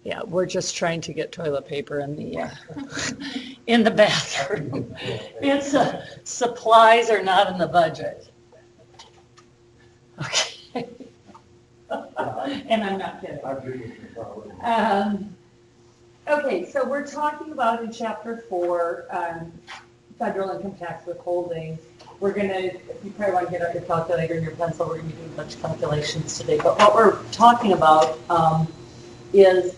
Yeah, we're just trying to get toilet paper in the in the bathroom. It's supplies are not in the budget. Okay. And I'm not kidding. Okay, so we're talking about in chapter 4, federal income tax withholding. We're gonna, you probably want to get out your calculator and your pencil, we're gonna be doing a bunch of calculations today. But what we're talking about is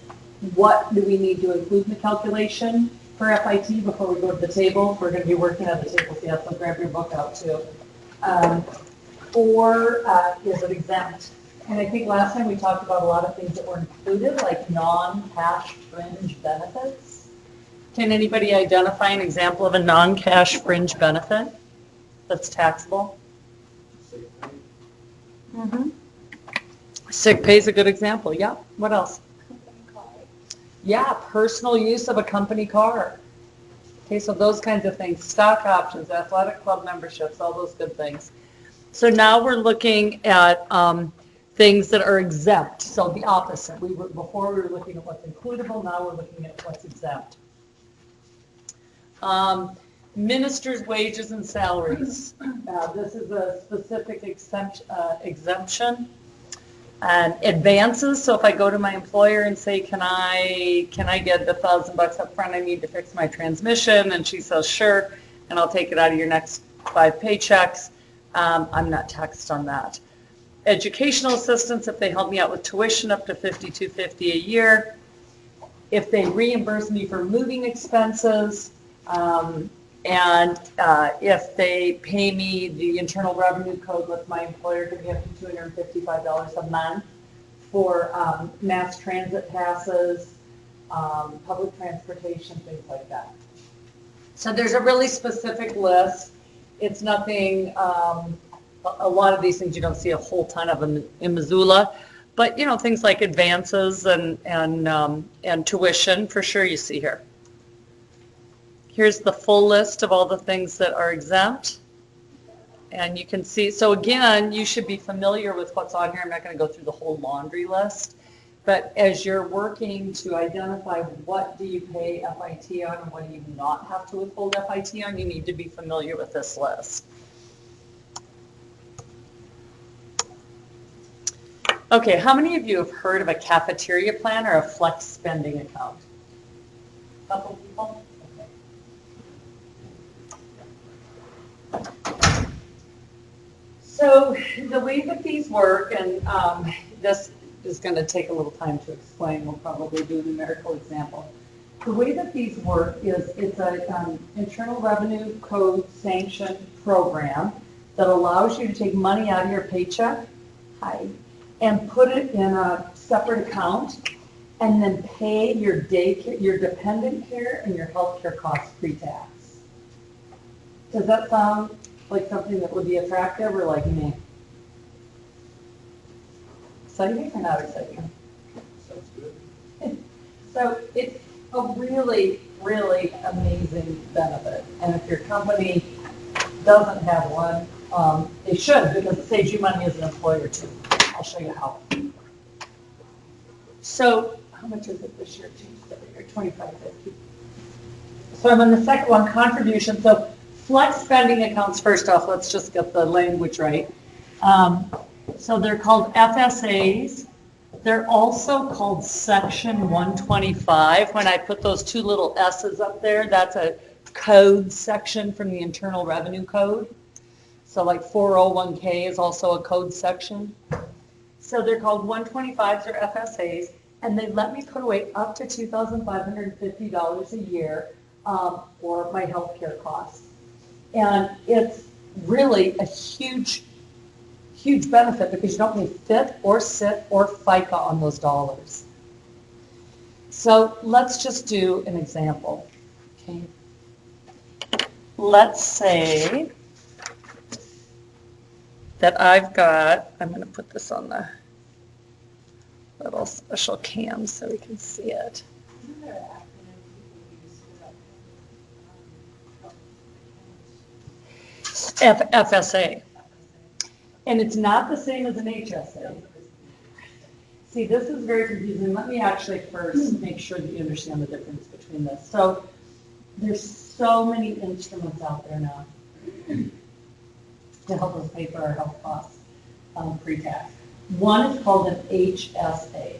what do we need to include in the calculation for FIT before we go to the table. We're gonna be working on the table, so you have to grab your book out too. Or is it exempt? And I think last time we talked about a lot of things that were included, like non-cash fringe benefits. Can anybody identify an example of a non-cash fringe benefit that's taxable? Mm-hmm. Sick pay is a good example. Yeah. What else? Yeah, personal use of a company car. Okay, so those kinds of things, stock options, athletic club memberships, all those good things. So now we're looking at things that are exempt. So the opposite. Before we were looking at what's includable, now we're looking at what's exempt. Ministers' wages and salaries. This is a specific exemption. Advances. So if I go to my employer and say, can I get $1,000 up front? I need to fix my transmission, and she says sure, and I'll take it out of your next 5 paychecks. I'm not taxed on that. Educational assistance, if they help me out with tuition up to $52.50 a year. If they reimburse me for moving expenses, and if they pay me the Internal Revenue Code with my employer to be up to $255 a month for mass transit passes, public transportation, things like that. So there's a really specific list. It's nothing, a lot of these things you don't see a whole ton of in Missoula, but you know, things like advances and tuition for sure you see here. Here's the full list of all the things that are exempt. And you can see, so again, you should be familiar with what's on here. I'm not going to go through the whole laundry list. But as you're working to identify what do you pay FIT on and what do you not have to withhold FIT on, you need to be familiar with this list. Okay, how many of you have heard of a cafeteria plan or a flex spending account? A couple people? So the way that these work, and this is going to take a little time to explain, we'll probably do a numerical example. The way that these work is it's an Internal Revenue Code sanctioned program that allows you to take money out of your paycheck and put it in a separate account and then pay your daycare, your dependent care, and your health care costs pre-tax. Does that sound like something that would be attractive or like me? Exciting or not exciting? Sounds good. So it's a really, really amazing benefit. And if your company doesn't have one, they should, because it saves you money as an employer too. I'll show you how. So how much is it this year? $25.50. So I'm on the second one, contribution. So flex spending accounts, first off, let's just get the language right. So they're called FSAs. They're also called Section 125. When I put those two little S's up there, that's a code section from the Internal Revenue Code. So like 401k is also a code section. So they're called 125s or FSAs, and they let me put away up to $2,550 a year for my health care costs. And it's really a huge benefit because you don't pay FIT or SIT or FICA on those dollars. So let's just do an example. Okay. Let's say that I've got, I'm going to put this on the little special cam so we can see it. FSA. And it's not the same as an HSA. see, this is very confusing. Let me actually first make sure that you understand the difference between this. So there's so many instruments out there now to help us pay for our health costs pre-tax. One is called an HSA.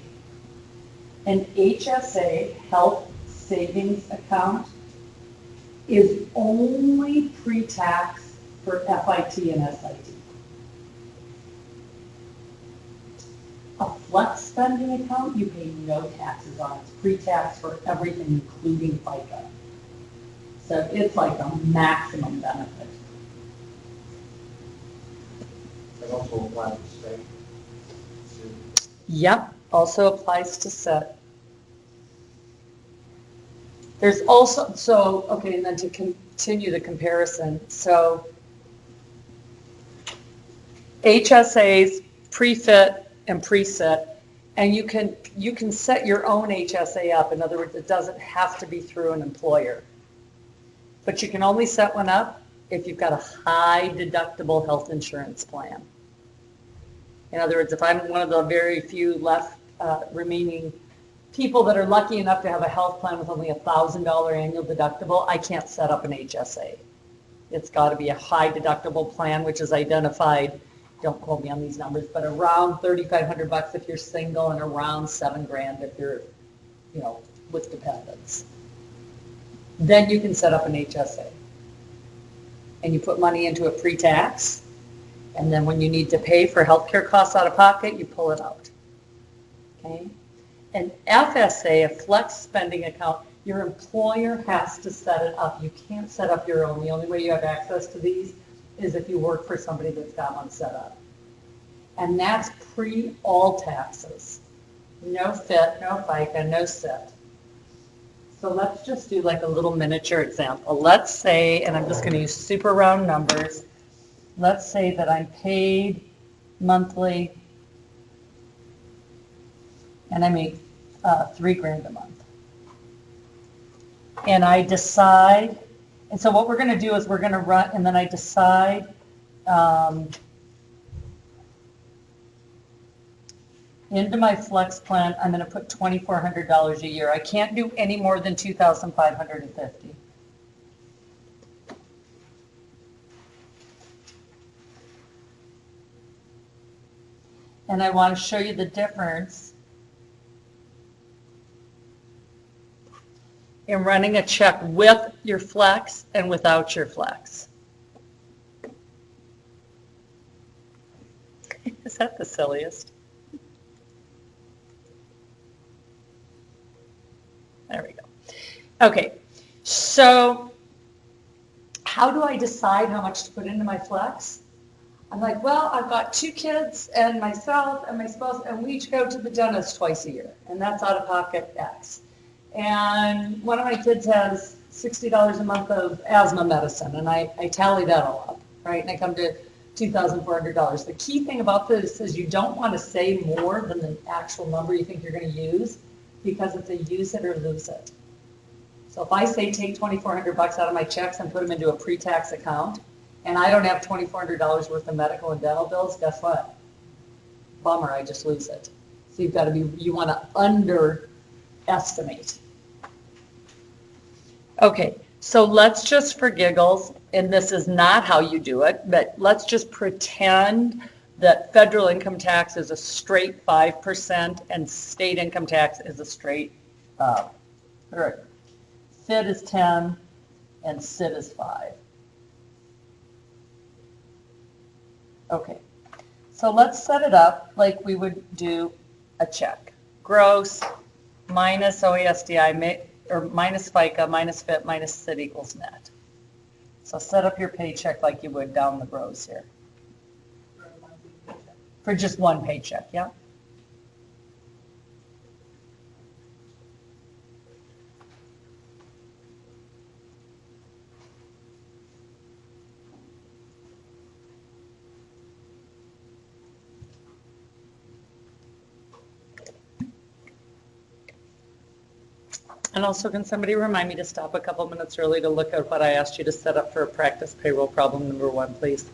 An HSA, Health Savings Account, is only pre-tax for FIT and SIT. A flex spending account, you pay no taxes on. It's pre-tax for everything, including FICA. So it's like a maximum benefit. It also applies to state. Yep, also applies to SET. There's also, so, okay, and then to continue the comparison, so HSAs, pre-fit and pre-set, and you can set your own HSA up. In other words, it doesn't have to be through an employer. But you can only set one up if you've got a high deductible health insurance plan. In other words, if I'm one of the very few left remaining people that are lucky enough to have a health plan with only $1,000 annual deductible, I can't set up an HSA. It's got to be a high deductible plan, which is identified, don't quote me on these numbers, but around $3,500 if you're single and around $7,000 if you're, with dependents. Then you can set up an HSA. And you put money into it pre-tax, and then when you need to pay for healthcare costs out of pocket, you pull it out. Okay? An FSA, a flex spending account, your employer has to set it up. You can't set up your own. The only way you have access to these is if you work for somebody that's got one set up. And that's pre all taxes. No FIT, no FICA, no SIT. So let's just do like a little miniature example. Let's say, and I'm just going to use super round numbers, let's say that I'm paid monthly and I make $3,000 a month. And I decide, and so what we're going to do is we're going to run, and then I decide into my flex plan, I'm going to put $2,400 a year. I can't do any more than $2,550. And I want to show you the difference in running a check with your flex and without your flex. Is that the silliest? There we go. Okay, so how do I decide how much to put into my flex? I'm like, well, I've got 2 kids and myself and my spouse, and we each go to the dentist twice a year, and that's out of pocket X. And one of my kids has $60 a month of asthma medicine, and I tally that all up, right? And I come to $2,400. The key thing about this is you don't want to say more than the actual number you think you're going to use, because it's a use it or lose it. So if I say take $2,400 out of my checks and put them into a pre-tax account, and I don't have $2,400 worth of medical and dental bills, guess what? Bummer, I just lose it. So you've got to be, you want to underestimate. Okay, so let's just for giggles, and this is not how you do it, but let's just pretend that federal income tax is a straight 5% and state income tax is a straight, FIT is 10 and SIT is 5. Okay, so let's set it up like we would do a check. Gross minus OESDI, or minus FICA, minus FIT, minus SIT equals net. So set up your paycheck like you would down the rows here. For just one paycheck, yeah? And also, can somebody remind me to stop a couple minutes early to look at what I asked you to set up for practice payroll problem number 1, please?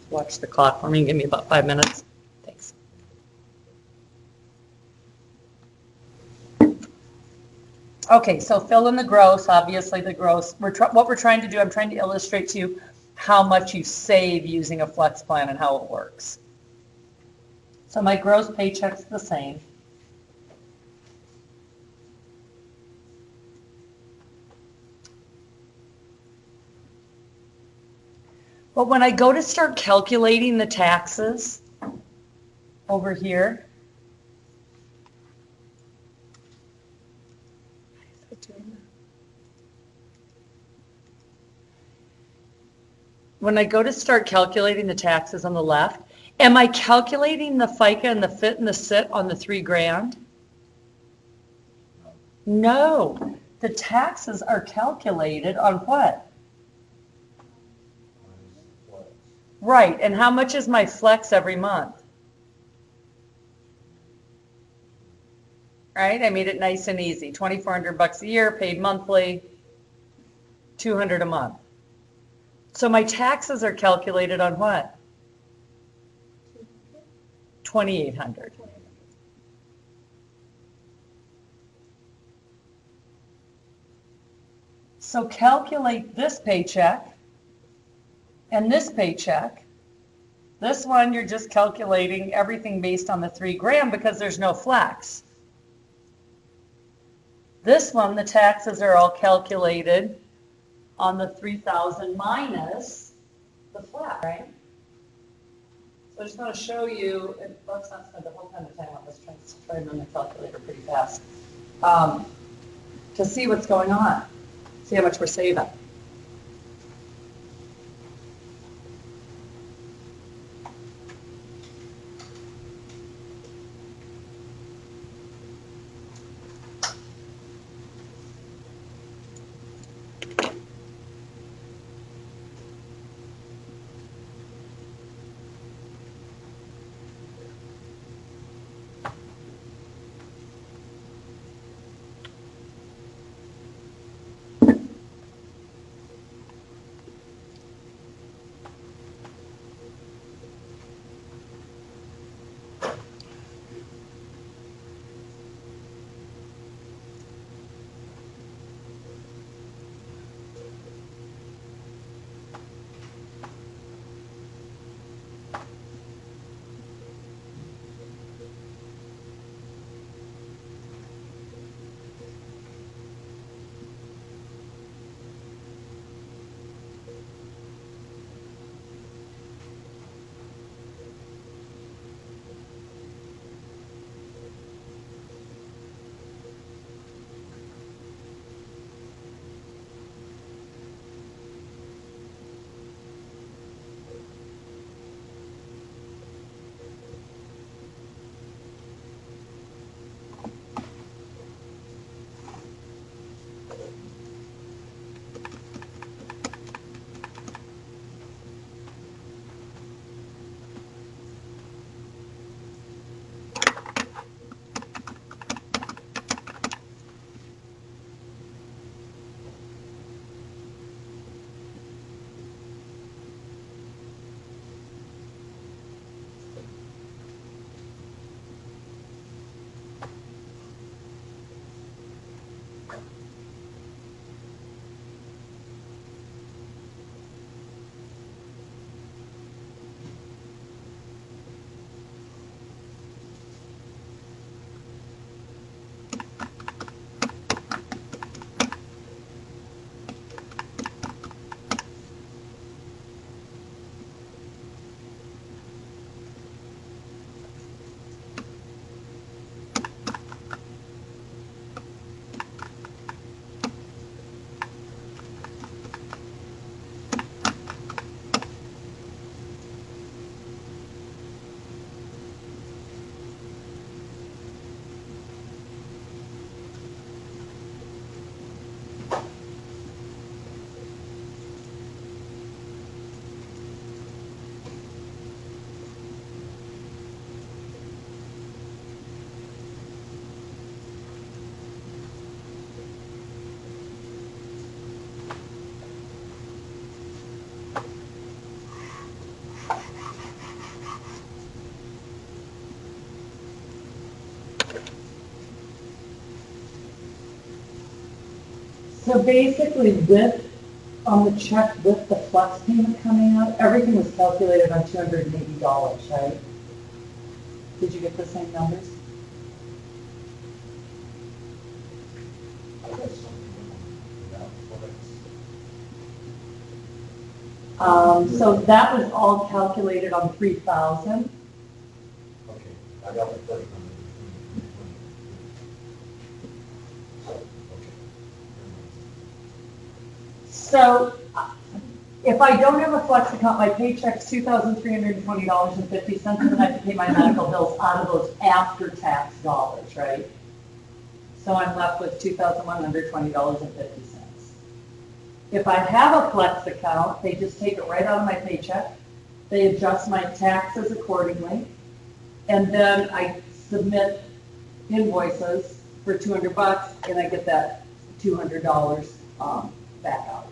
Watch the clock for me and give me about 5 minutes. Thanks. Okay, so fill in the gross, obviously the gross. What we're trying to do, I'm trying to illustrate to you how much you save using a flex plan and how it works. So my gross paycheck's the same. But when I go to start calculating the taxes over here, when I go to start calculating the taxes on the left, am I calculating the FICA and the FIT and the SIT on the $3,000? No, the taxes are calculated on what? Right, and how much is my flex every month? Right, I made it nice and easy. $2,400 a year, paid monthly, $200 a month. So my taxes are calculated on what? $2,800. So calculate this paycheck and this paycheck. This one, you're just calculating everything based on the $3,000 because there's no flex. This one, the taxes are all calculated on the 3,000 minus the flex, right? So I just want to show you, and let's not spend a whole ton of time on this, try and run the calculator pretty fast, to see what's going on, see how much we're saving. So basically on the check with the flex payment coming out, everything was calculated on $280, right? Did you get the same numbers? I got something about what So that was all calculated on 3,000. okay, I got the first number. So, okay. So if I don't have a flex account, my paycheck's $2,320.50, and then I have to pay my medical bills out of those after-tax dollars, right? So I'm left with $2,120.50. If I have a flex account, they just take it right out of my paycheck. They adjust my taxes accordingly, and then I submit invoices for $200, and I get that $200 back out.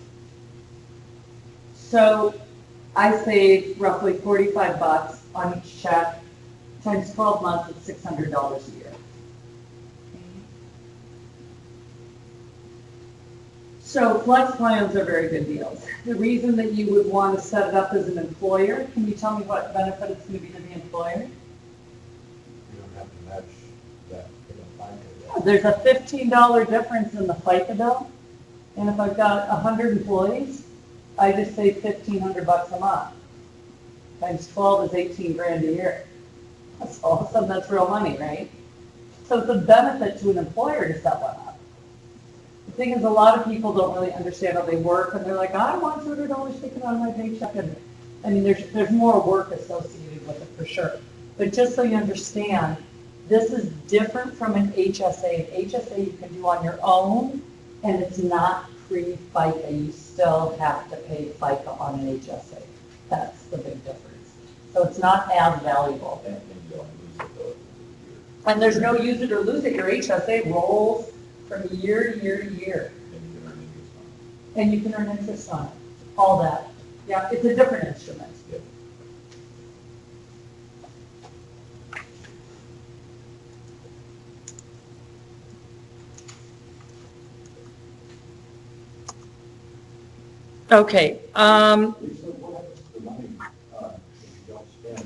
So I save roughly $45 on each check, times 12 months, it's $600 a year. So flex plans are very good deals. The reason that you would want to set it up as an employer, can you tell me what benefit it's going to be to the employer? You don't have to match that in a FICA. There's a $15 difference in the FICA bill, and if I've got 100 employees, I just save $1,500 a month. Times 12 is 18 grand a year. That's all of a sudden, that's real money, right? So it's a benefit to an employer to set one up. The thing is, a lot of people don't really understand how they work, and they're like, I want $200 taken out of my paycheck. And I mean, there's more work associated with it for sure. But just so you understand, this is different from an HSA. An HSA you can do on your own, and it's not pre-FICA. You still have to pay FICA on an HSA. That's the big difference. So it's not as valuable. And you don't lose it though. And there's no use it or lose it. Your HSA rolls from year to year to year. And you can earn interest on it. And you can earn interest on it. All that. Yeah, it's a different instrument. Yep. Okay. Lisa, what happens to the money if you don't spend it?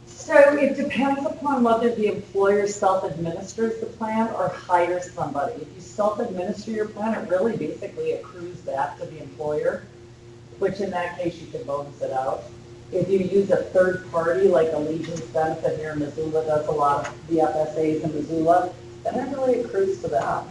So it depends upon whether the employer self-administers the plan or hires somebody. If you self-administer your plan, it really basically accrues back to the employer, which in that case you can bonus it out. If you use a third party like Allegiance Benefit here in Missoula does a lot of the FSAs in Missoula, then it really accrues to them.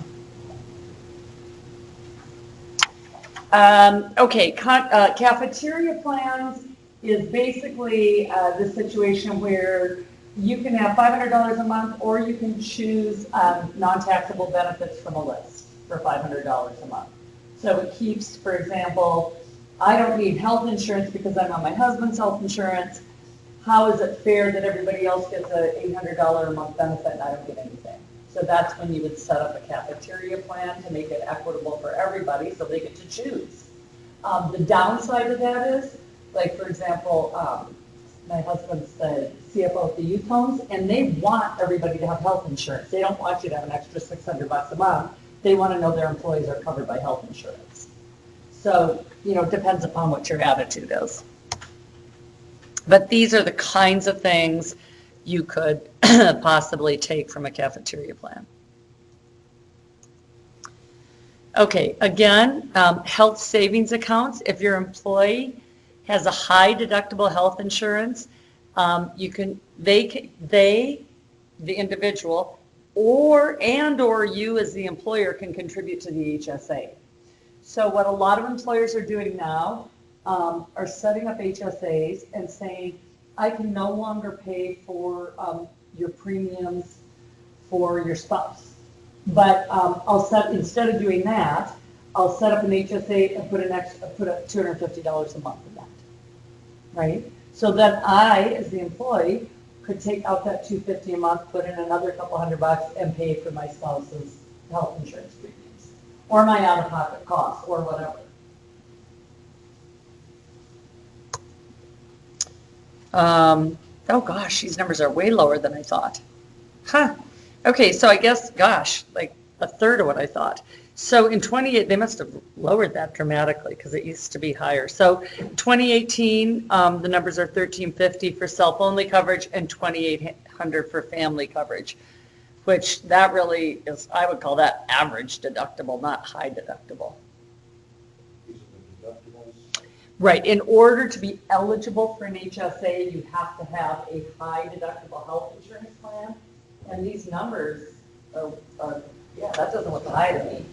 Okay, cafeteria plans is basically the situation where you can have $500 a month, or you can choose non-taxable benefits from a list for $500 a month. So it keeps, for example, I don't need health insurance because I'm on my husband's health insurance. How is it fair that everybody else gets an $800 a month benefit and I don't get anything? So that's when you would set up a cafeteria plan to make it equitable for everybody so they get to choose. The downside of that is, like, for example, my husband's the CFO at the youth homes, and they want everybody to have health insurance. They don't want you to have an extra $600 a month. They want to know their employees are covered by health insurance. So, you know, it depends upon what your attitude is. But these are the kinds of things you could possibly take from a cafeteria plan. Okay, again, health savings accounts. If your employee has a high deductible health insurance, the individual, or you as the employer can contribute to the HSA. So what a lot of employers are doing now are setting up HSAs and saying, I can no longer pay for your premiums for your spouse. But instead of doing that, I'll set up an HSA and put up $250 a month in that, right? So then I, as the employee, could take out that $250 a month, put in another couple $100 and pay for my spouse's health insurance premiums, or my out-of-pocket costs, or whatever. Oh gosh, these numbers are way lower than I thought. Huh. Okay, so I guess, gosh, like a third of what I thought. So in 28, they must have lowered that dramatically because it used to be higher. So 2018, the numbers are 1350 for self-only coverage and 2800 for family coverage, which that really is, I would call that average deductible, not high deductible. These are the deductibles. Right. In order to be eligible for an HSA, you have to have a high deductible health insurance plan. And these numbers are yeah, that doesn't look high to me.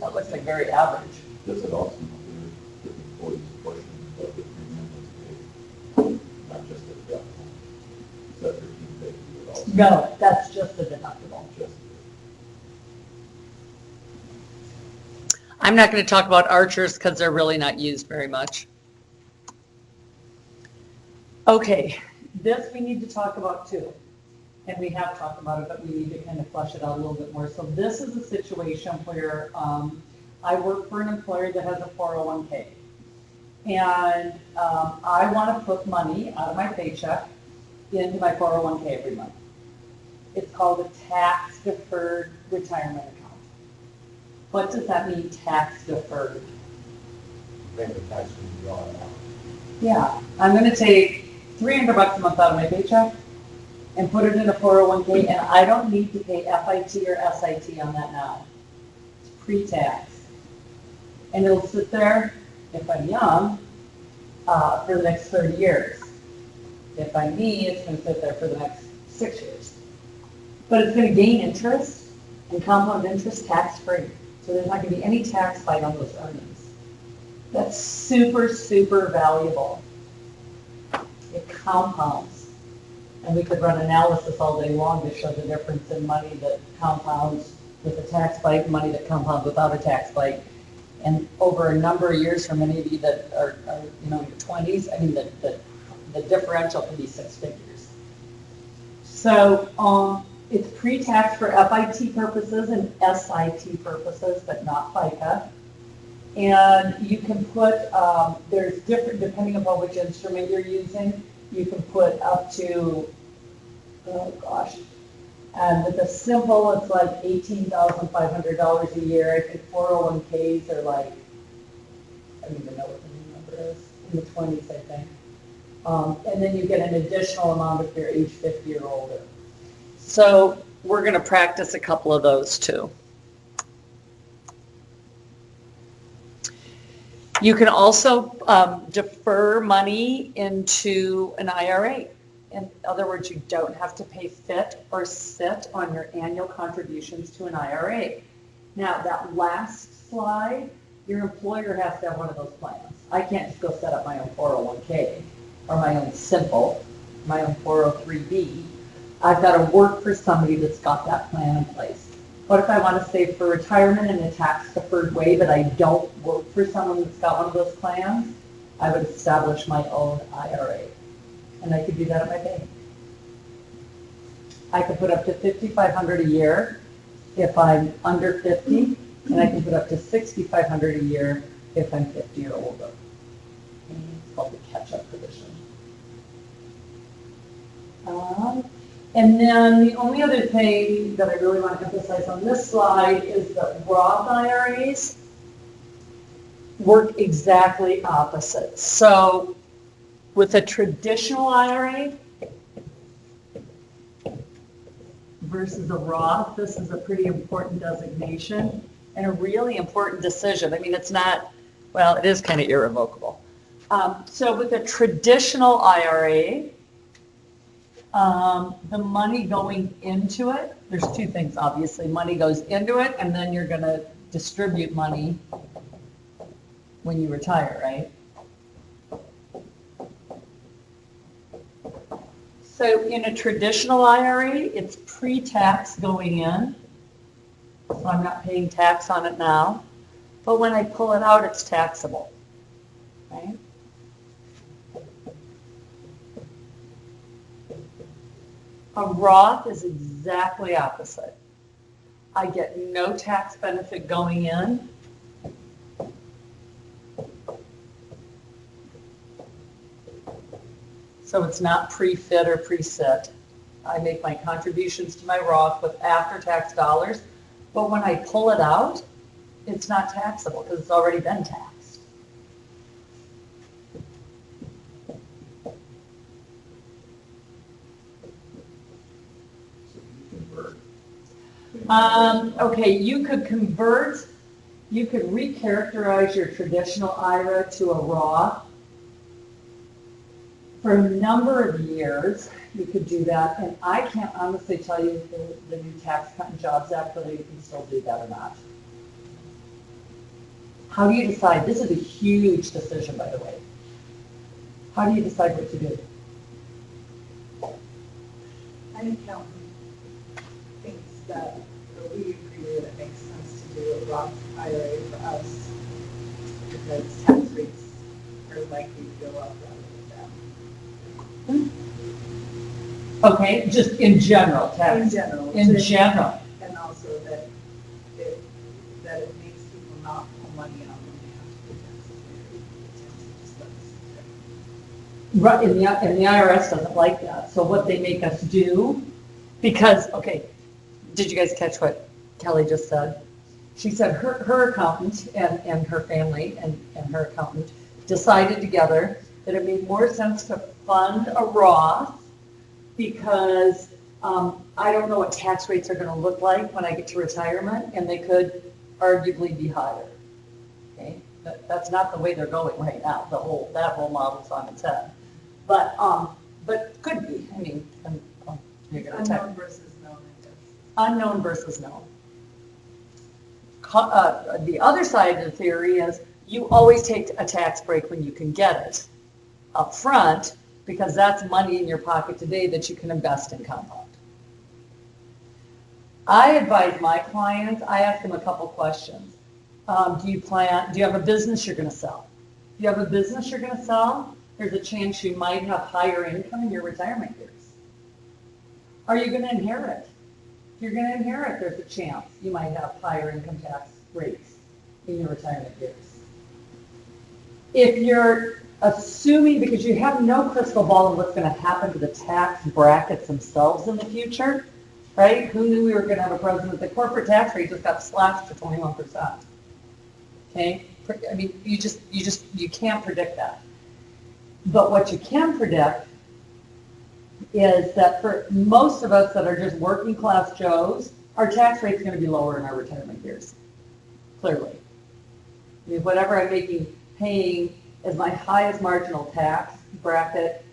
That looks like very average. This is also the employee's portion of the premium that's paid, not just the deductible. So 1350 would also. No, that's just the deductible. Just I'm not going to talk about archers because they're really not used very much. Okay, this we need to talk about too. And we have talked about it, but we need to kind of flesh it out a little bit more. So this is a situation where I work for an employer that has a 401k. And I want to put money out of my paycheck into my 401k every month. It's called a tax-deferred retirement account. What does that mean, tax-deferred? paying the tax when you draw it out. Yeah, I'm going to take $300 a month out of my paycheck and put it in a 401k, and I don't need to pay FIT or SIT on that now. It's pre-tax. And it'll sit there, if I'm young, for the next 30 years. If I'm me, it's going to sit there for the next 6 years. But it's going to gain interest and compound interest tax-free. So there's not going to be any tax bite on those earnings. That's super, super valuable. It compounds. And we could run analysis all day long to show the difference in money that compounds with a tax bite and money that compounds without a tax bite. And over a number of years, for many of you that are in your 20s, I mean, the differential can be 6 figures. So it's pre-tax for FIT purposes and SIT purposes, but not FICA. And you can put, there's different, depending upon which instrument you're using, you can put up to, oh gosh, and with the simple, it's like $18,500 a year. I think 401ks are like, I don't even know what the new number is, in the 20s, I think. And then you get an additional amount if you're age 50 or older. So we're going to practice a couple of those too. You can also defer money into an IRA. In other words, you don't have to pay FIT or SIT on your annual contributions to an IRA. Now, that last slide, your employer has to have one of those plans. I can't just go set up my own 401k or my own simple, my own 403b. I've got to work for somebody that's got that plan in place. What if I want to save for retirement in a tax-deferred way, but I don't work for someone that's got one of those plans? I would establish my own IRA. And I could do that at my bank. I could put up to $5,500 a year if I'm under 50, and I can put up to $6,500 a year if I'm 50 or older. It's called the catch-up provision. And then the only other thing that I really want to emphasize on this slide is that Roth IRAs work exactly opposite. So with a traditional IRA versus a Roth, this is a pretty important designation and a really important decision. I mean, it's not, well, it is kind of irrevocable. So with a traditional IRA, the money going into it, there's two things, obviously. Money goes into it, and then you're going to distribute money when you retire, right? So in a traditional IRA, it's pre-tax going in, so I'm not paying tax on it now. But when I pull it out, it's taxable, right? A Roth is exactly opposite. I get no tax benefit going in. So it's not pre-FIT or pre-SIT. I make my contributions to my Roth with after-tax dollars, but when I pull it out, it's not taxable because it's already been taxed. So you convert. Okay, you could recharacterize your traditional IRA to a Roth. For a number of years, you could do that, and I can't honestly tell you if the new Tax Cut and Jobs Act, whether you can still do that or not. How do you decide? This is a huge decision, by the way. How do you decide what to do? An accountant thinks that, or we agree that it makes sense to do a Roth IRA for us because tax rates are likely to go up rather than down. Okay, just in general, tax. In general. In general. And also that it makes people not pull money out when they have to pay taxes. It tends to just let us. Right, and the IRS doesn't like that. So what they make us do, because, okay, did you guys catch what Kelly just said? She said her accountant and her family and her accountant decided together that it made more sense to fund a Roth because I don't know what tax rates are going to look like when I get to retirement, and they could arguably be higher. Okay, that's not the way they're going right now. That whole model's on its head, but could be. I mean, you're going to Unknown versus known, I guess. unknown versus known. The other side of the theory is you always take a tax break when you can get it up front, because that's money in your pocket today that you can invest in compound. I advise my clients, I ask them a couple questions. Do you have a business you're going to sell? If you have a business you're going to sell, there's a chance you might have higher income in your retirement years. Are you going to inherit? If you're going to inherit, there's a chance you might have higher income tax rates in your retirement years. If you're assuming, because you have no crystal ball of what's going to happen to the tax brackets themselves in the future, right? Who knew we were going to have a president? The corporate tax rate just got slashed to 21%. Okay? I mean, you can't predict that. But what you can predict is that for most of us that are just working class Joes, our tax rate's going to be lower in our retirement years. Clearly. I mean, whatever I'm paying as my highest marginal tax bracket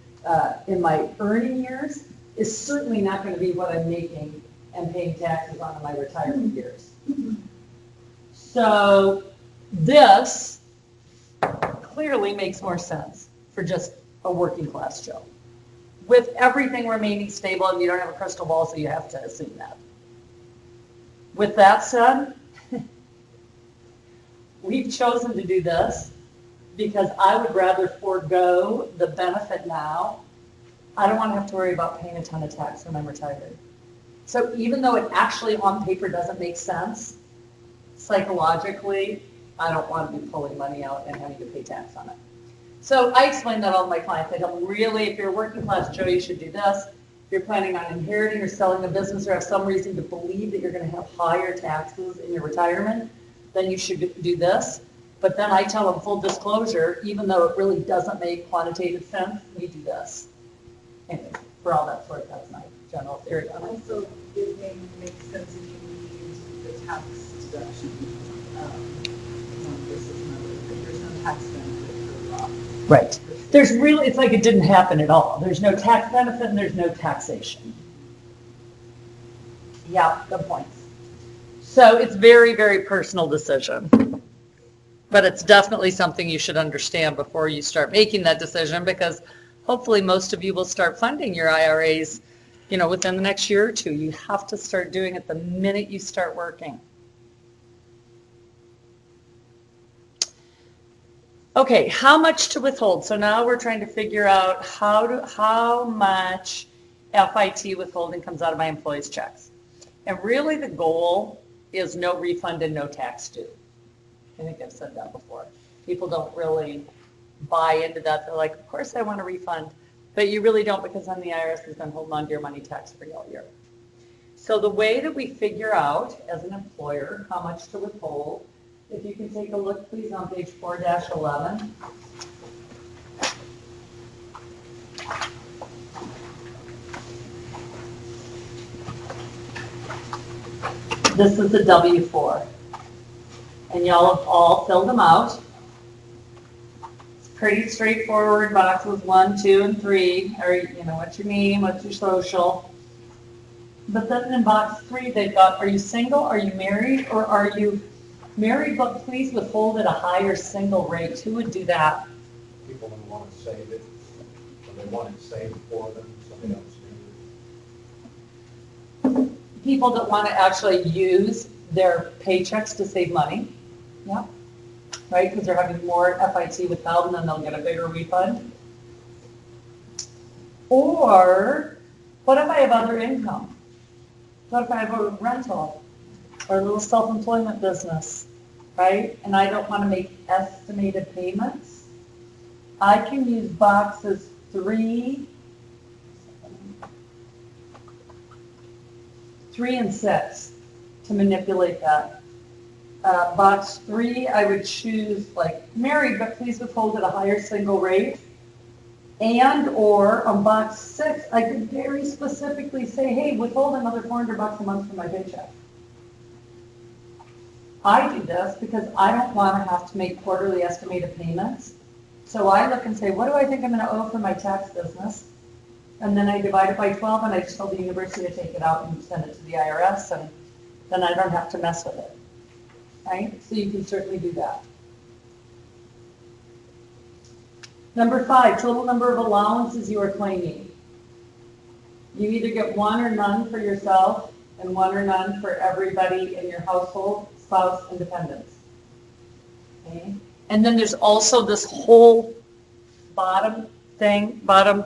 in my earning years is certainly not going to be what I'm making and paying taxes on in my retirement years. So this clearly makes more sense for just a working class Joe, with everything remaining stable, and you don't have a crystal ball, so you have to assume that. With that said, we've chosen to do this because I would rather forego the benefit now. I don't want to have to worry about paying a ton of tax when I'm retired. So even though it actually on paper doesn't make sense, psychologically, I don't want to be pulling money out and having to pay tax on it. So I explain that to all my clients. I tell them, really, if you're a working class Joe, you should do this. If you're planning on inheriting or selling a business or have some reason to believe that you're going to have higher taxes in your retirement, then you should do this. But then I tell them full disclosure, even though it really doesn't make quantitative sense, we do this. Anyway, for all that sort, that's my general theory on it. Also, it may make sense if you need the tax deduction, one versus another, but there's no tax benefit for Roth. Right. It's like it didn't happen at all. There's no tax benefit and there's no taxation. Yeah, good points. So it's very, very personal decision. But it's definitely something you should understand before you start making that decision, because hopefully most of you will start funding your IRAs, within the next year or two. You have to start doing it the minute you start working. Okay, how much to withhold? So now we're trying to figure out how much FIT withholding comes out of my employees' checks. And really the goal is no refund and no tax due. I think I've said that before. People don't really buy into that. They're like, of course I want a refund. But you really don't, because then the IRS has been holding on to your money tax-free all year. So the way that we figure out as an employer how much to withhold If you can take a look, please, on page 4-11. This is the W-4. And y'all have all filled them out. It's pretty straightforward, boxes 1, 2, and 3, or, you know, what's your name, what's your social. But then in box 3, they've got, are you single, are you married, or are you married, but please withhold at a higher single rate? Who would do that? People who want to save it, or they want it saved for them, somebody else do People that want to actually use their paychecks to save money. Yeah. Right, because they're having more FIT without, and then they'll get a bigger refund. Or, what if I have other income? What if I have a rental or a little self-employment business, right? And I don't want to make estimated payments. I can use boxes 3 and 6 to manipulate that. Box 3, I would choose like married, but please withhold at a higher single rate. And or on box 6, I could very specifically say, hey, withhold another $400 a month from my paycheck. I do this because I don't want to have to make quarterly estimated payments. So I look and say, what do I think I'm going to owe for my tax business? And then I divide it by 12, and I just tell the university to take it out and send it to the IRS, and then I don't have to mess with it. Right? So you can certainly do that. Number 5, total number of allowances you are claiming. You either get 1 or none for yourself, and 1 or none for everybody in your household, spouse, and dependents. Okay? And then there's also this whole bottom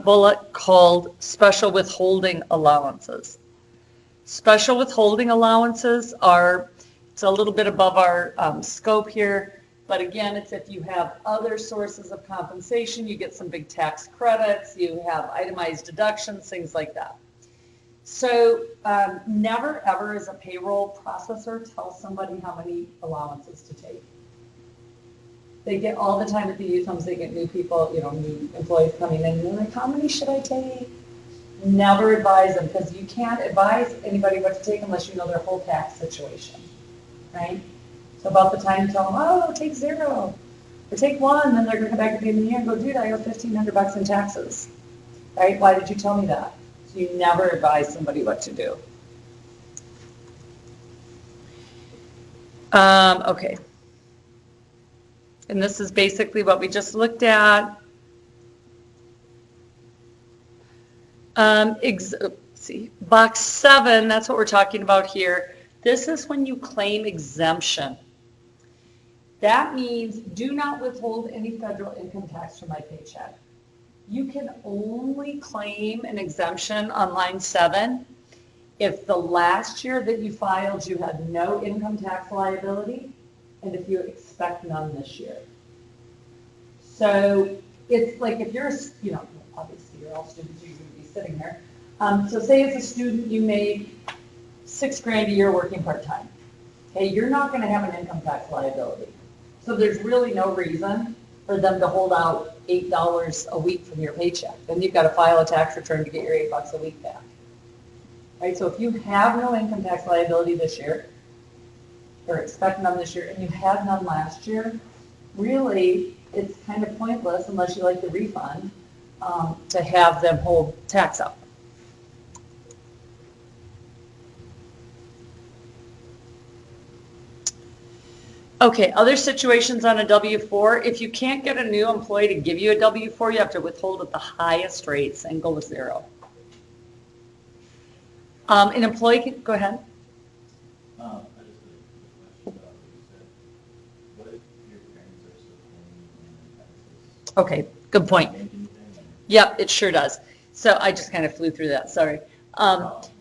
bullet called special withholding allowances. Special withholding allowances are, it's a little bit above our scope here, but again, it's if you have other sources of compensation, you get some big tax credits, you have itemized deductions, things like that. So never ever as a payroll processor tell somebody how many allowances to take. They get all the time at the youth homes, they get new people, you know, new employees coming in, and they're like, how many should I take? Never advise them, because you can't advise anybody what to take unless you know their whole tax situation, right? So about the time you tell them, oh, take 0, or take 1, then they're going to come back at the end of the year and go, dude, I owe $1,500 in taxes, right? Why did you tell me that? So you never advise somebody what to do. Okay. And this is basically what we just looked at. See, box 7, that's what we're talking about here. This is when you claim exemption. That means do not withhold any federal income tax from my paycheck. You can only claim an exemption on line 7 if the last year that you filed you had no income tax liability, and if you expect none this year. So it's like if you're, you know, obviously you're all students, you're going to be sitting here. So say as a student you make $6,000 a year working part-time. Okay, you're not going to have an income tax liability. So there's really no reason for them to hold out $8 a week from your paycheck. Then you've got to file a tax return to get your $8 a week back. Right, so if you have no income tax liability this year, or expect none this year, and you had none last year, really, it's kind of pointless, unless you like the refund, to have them hold tax up. Okay, other situations on a W-4, if you can't get a new employee to give you a W-4, you have to withhold at the highest rate, single with 0. An employee can, go ahead. I just have a question about what you said. What if your parents are still paying taxes? Okay, good point. Change anything? Yep, it sure does. So I just kind of flew through that, sorry.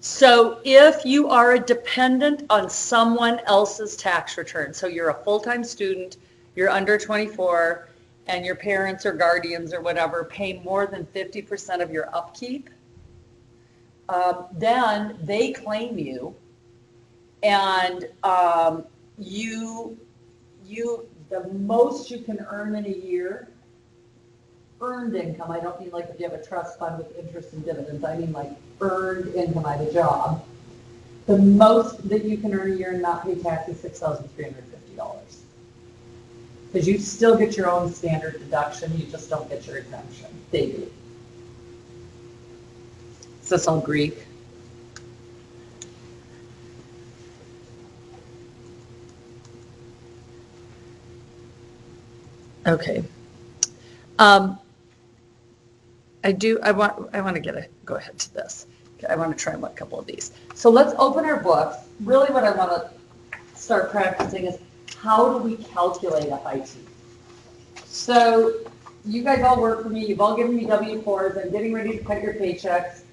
So if you are a dependent on someone else's tax return, so you're a full-time student, you're under 24, and your parents or guardians or whatever pay more than 50% of your upkeep, then they claim you, and you the most you can earn in a year, earned income, I don't mean like if you have a trust fund with interest and dividends, I mean like earned income by the job. The most that you can earn a year and not pay tax is $6,350. Because you still get your own standard deduction, you just don't get your exemption. They do. Is this all Greek? Okay. I want to go ahead to this. I want to try a couple of these. So let's open our books. Really what I want to start practicing is how do we calculate FIT? So you guys all work for me. You've all given me W-4s. I'm getting ready to cut your paychecks.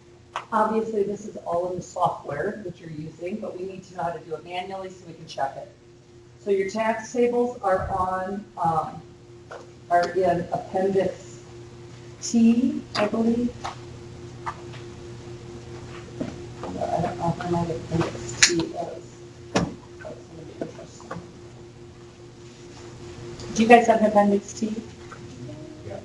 Obviously, this is all in the software that you're using, but we need to know how to do it manually so we can check it. So your tax tables are in Appendix T, I believe. I don't know if my Appendix T is. That's going to be interesting. Do you guys have an Appendix T? Yeah.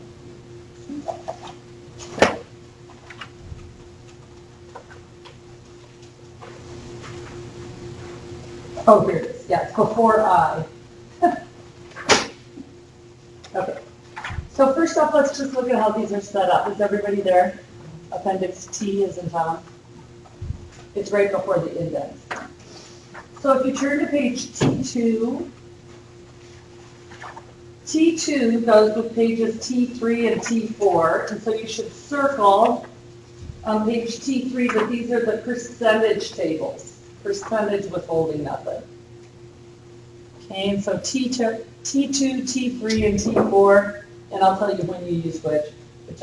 Oh, here it is. Yeah, it's before I. Okay. So first off, let's just look at how these are set up. Is everybody there? Appendix T is in town. It's right before the index. So if you turn to page T2, T2 goes with pages T3 and T4, and so you should circle on page T3 that these are the percentage tables, percentage withholding method. Okay, and so T2, T3, and T4, and I'll tell you when you use which, but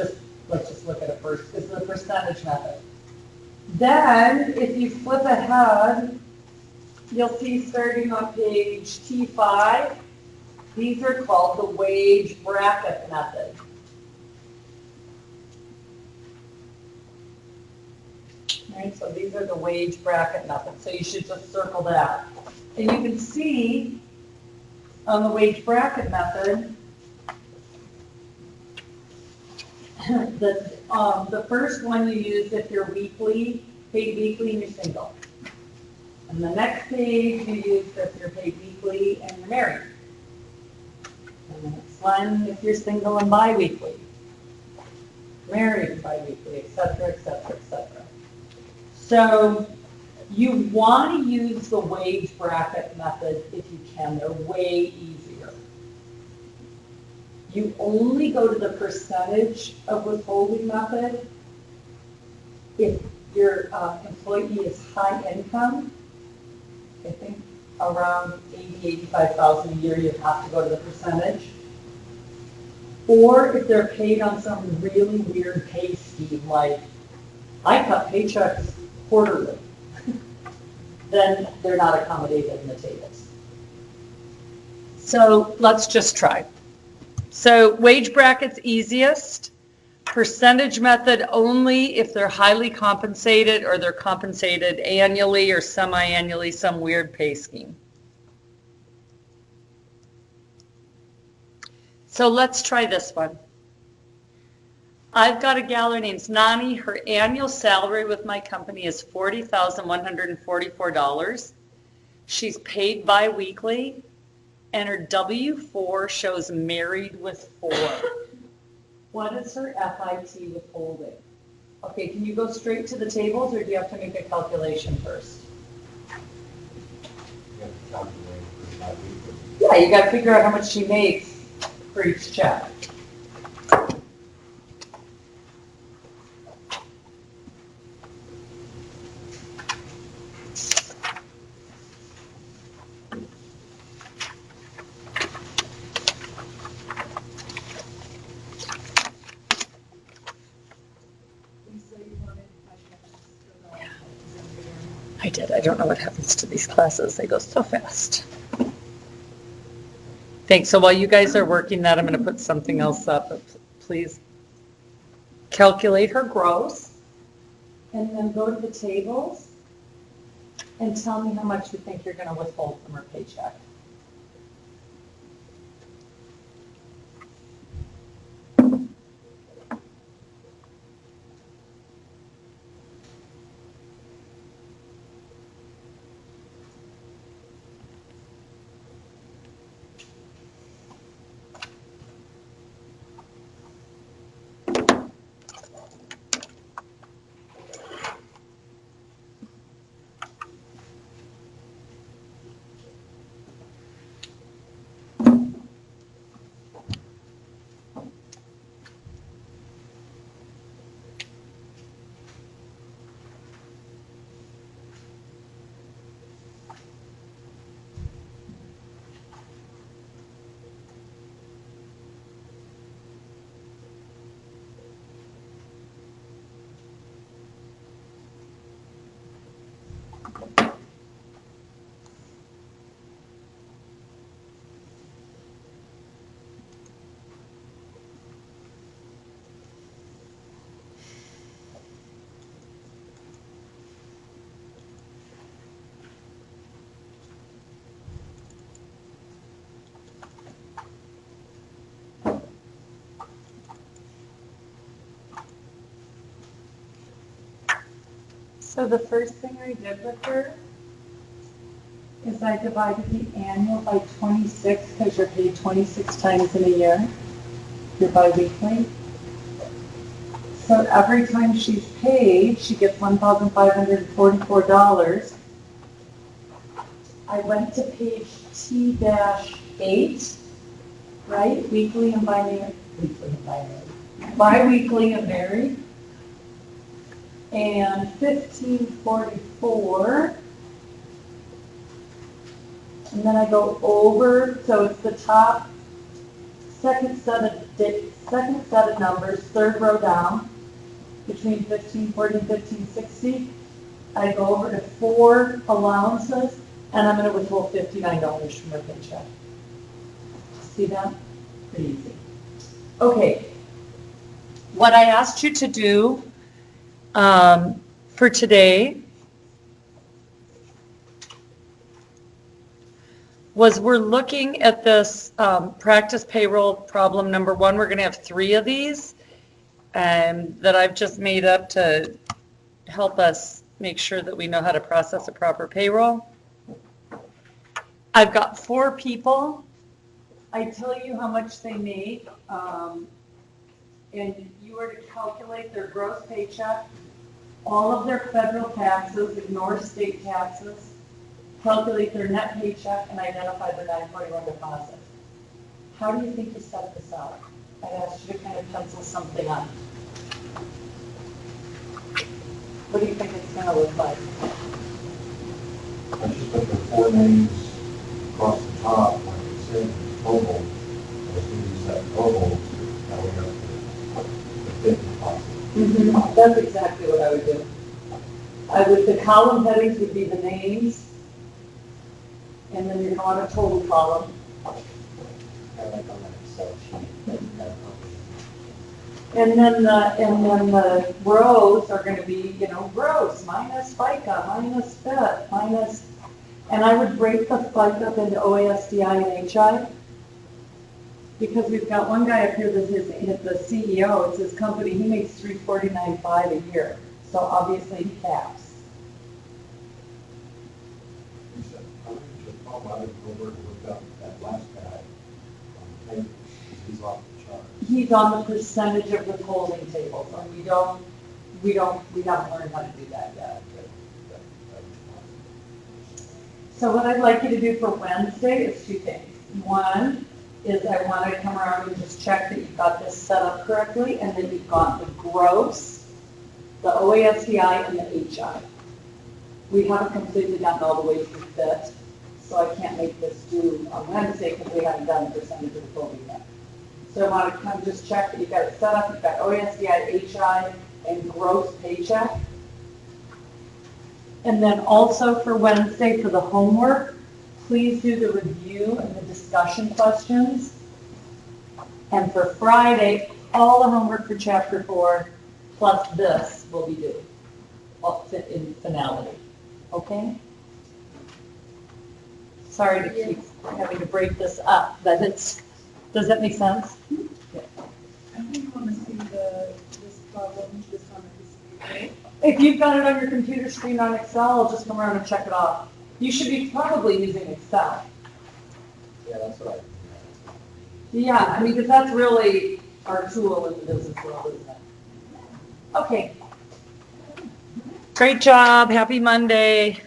let's just look at it first. It's the percentage method. Then, if you flip ahead, you'll see starting on page T5, these are called the wage bracket method. All right, so these are the wage bracket method. So you should just circle that. And you can see on the wage bracket method that the first one you use if you're paid weekly and you're single. And the next page you use if you're paid weekly and you're married. And the next one if you're single and biweekly, married and biweekly, et cetera, et cetera, et cetera. So you want to use the wage bracket method if you can. They're way easier. You only go to the percentage of withholding method if your employee is high income. I think around $80,000-85,000 a year, you have to go to the percentage. Or if they're paid on some really weird pay scheme, like I cut paychecks quarterly, then they're not accommodated in the tables. So let's just try. So wage bracket's easiest. Percentage method only if they're highly compensated or they're compensated annually or semi-annually, some weird pay scheme. So let's try this one. I've got a gal, her name's Nani. Her annual salary with my company is $40,144. She's paid bi-weekly, and her W-4 shows married with 4. What is her FIT withholding? Okay, can you go straight to the tables, or do you have to make a calculation first? You have to calculate for that week. Yeah, you got to figure out how much she makes for each check. I did. I don't know what happens to these classes. They go so fast. Thanks. So while you guys are working that, I'm going to put something else up. But please calculate her gross and then go to the tables and tell me how much you think you're going to withhold from her paycheck. So the first thing I did with her is I divided the annual by 26 because you're paid 26 times in a year. You're biweekly. So every time she's paid, she gets $1,544. I went to page T-8, right? Weekly and binary. Weekly and binary. Bi-weekly and varied. And 1544. And then I go over, so it's the top second set of numbers, third row down, between 1540 and 1560. I go over to 4 allowances, and I'm going to withhold $59 from her paycheck. See that? Pretty easy. Okay. What I asked you to do for today was we're looking at this practice payroll problem number 1. We're going to have 3 of these that I've just made up to help us make sure that we know how to process a proper payroll. I've got 4 people. I tell you how much they make, and you are to calculate their gross paycheck, all of their federal taxes, ignore state taxes, calculate their net paycheck, and identify their 941 deposit. How do you think you set this up? I'd ask you to kind of pencil something up. What do you think it's going to look like? I just put the 4 names across the top, like you said, total. As we use that total, now we have the 50 deposit. That's exactly what I would do. The column headings would be the names, and then you're on a total column. Kind of like on that Excel sheet. And then the rows are going to be, gross, minus FICA, minus FIT, minus, and I would break the FICA up into OASDI and HI. Because we've got one guy up here that is the CEO, it's his company, he makes $349,500 a year. So obviously he caps. You said, I would go over and look up that last guy on the table. He's off the chart. He's on the percentage of withholding tables, and we haven't learned how to do that yet. So what I'd like you to do for Wednesday is 2 things. One is I want to come around and just check that you've got this set up correctly, and that you've got the gross, the OASDI, and the HI. We haven't completely gotten all the way through FIT, so I can't make this due on Wednesday because we haven't done the percentage of withholding yet. So I want to come just check that you've got it set up, you've got OASDI, HI, and gross paycheck. And then also for Wednesday for the homework, please do the review and the discussion questions. And for Friday, all the homework for chapter 4 plus this will be due in finality. Okay? Sorry to keep having to break this up, but does that make sense? I think I want to see this problem just on the piece of paper. If you've got it on your computer screen on Excel, I'll just come around and check it off. You should be probably using Excel. Yeah, that's what I. Yeah, because that's really our tool in the business world, isn't it? Okay. Great job. Happy Monday.